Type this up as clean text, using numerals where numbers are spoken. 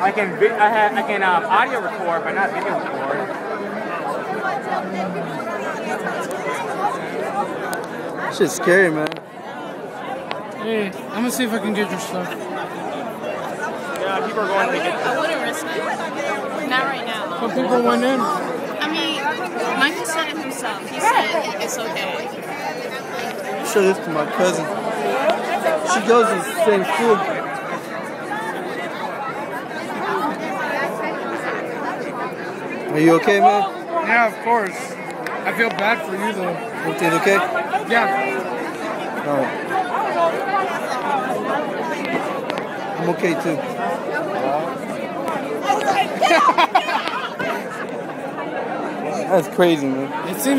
I can audio record, but not video record. Shit's scary, man. Hey, I'm gonna see if I can get your stuff. Yeah, people are going to get I wouldn't risk it. Not right now. Some people went in. I mean, Michael said it himself. He said it's okay. Show this to my cousin. She goes to the same school. Are you okay, man? Yeah, of course. I feel bad for you, though. Everything okay? Yeah. Alright. I'm okay, too. That's crazy, man. It seems